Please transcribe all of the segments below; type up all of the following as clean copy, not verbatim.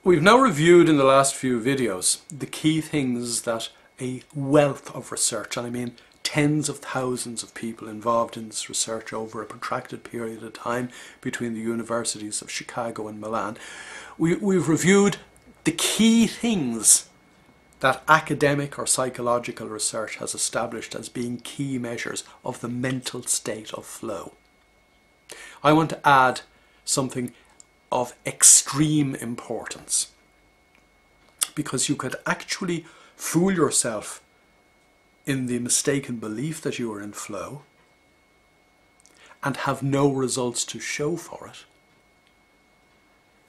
We've now reviewed in the last few videos the key things that a wealth of research, and I mean tens of thousands of people involved in this research over a protracted period of time between the universities of Chicago and Milan. We've reviewed the key things that academic or psychological research has established as being key measures of the mental state of flow. I want to add something of extreme importance, because you could actually fool yourself in the mistaken belief that you are in flow and have no results to show for it.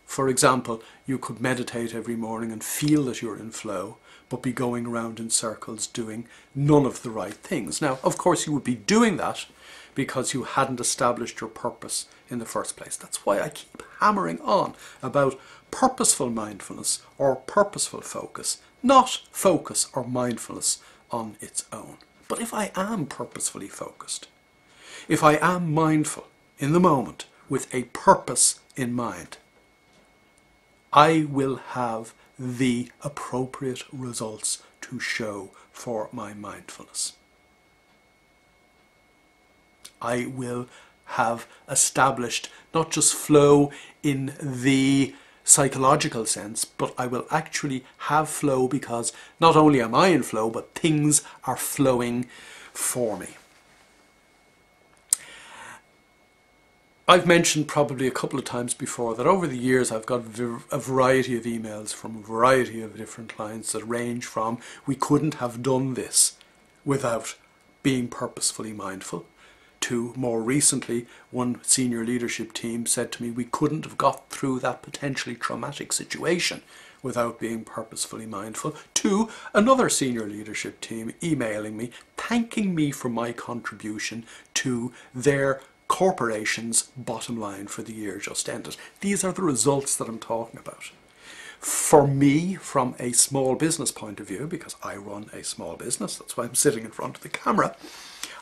For example, you could meditate every morning and feel that you're in flow, but be going around in circles doing none of the right things. Now, of course, you would be doing that because you hadn't established your purpose in the first place. That's why I keep hammering on about purposeful mindfulness or purposeful focus, not focus or mindfulness on its own. But if I am purposefully focused, if I am mindful in the moment with a purpose in mind, I will have the appropriate results to show for my mindfulness. I will have established not just flow in the psychological sense, but I will actually have flow because not only am I in flow, but things are flowing for me. I've mentioned probably a couple of times before that over the years I've got a variety of emails from a variety of different clients that range from "we couldn't have done this without being purposefully mindful," to more recently one senior leadership team said to me "we couldn't have got through that potentially traumatic situation without being purposefully mindful," to another senior leadership team emailing me thanking me for my contribution to their corporation's bottom line for the year just ended. These are the results that I'm talking about. For me, from a small business point of view, because I run a small business, that's why I'm sitting in front of the camera,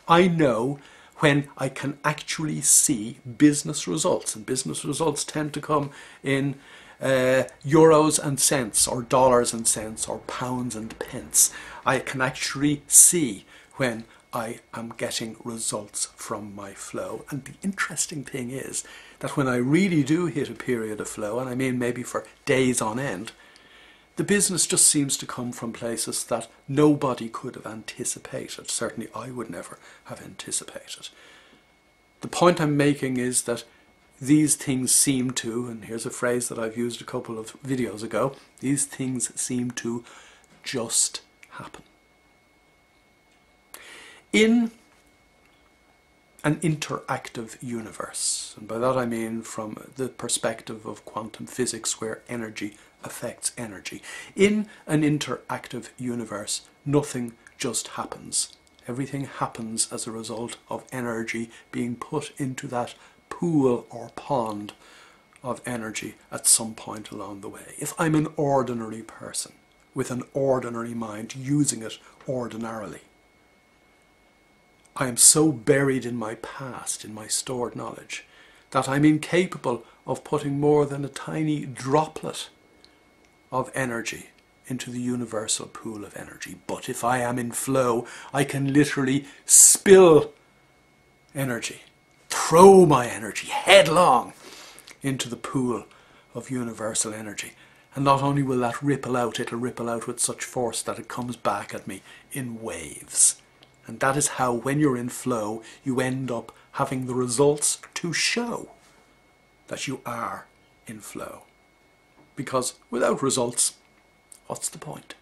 I know when I can actually see business results, and business results tend to come in euros and cents, or dollars and cents, or pounds and pence. I can actually see when I am getting results from my flow. And the interesting thing is that when I really do hit a period of flow, and I mean maybe for days on end, the business just seems to come from places that nobody could have anticipated. Certainly I would never have anticipated. The point I'm making is that these things seem to, and here's a phrase that I've used a couple of videos ago, these things seem to just happen. In an interactive universe, and by that I mean from the perspective of quantum physics where energy affects energy, in an interactive universe nothing just happens. Everything happens as a result of energy being put into that pool or pond of energy at some point along the way. If I'm an ordinary person with an ordinary mind using it ordinarily, I am so buried in my past, in my stored knowledge, that I'm incapable of putting more than a tiny droplet of energy into the universal pool of energy. But if I am in flow, I can literally spill energy, throw my energy headlong into the pool of universal energy. And not only will that ripple out, it'll ripple out with such force that it comes back at me in waves. And that is how, when you're in flow, you end up having the results to show that you are in flow. Because without results, what's the point?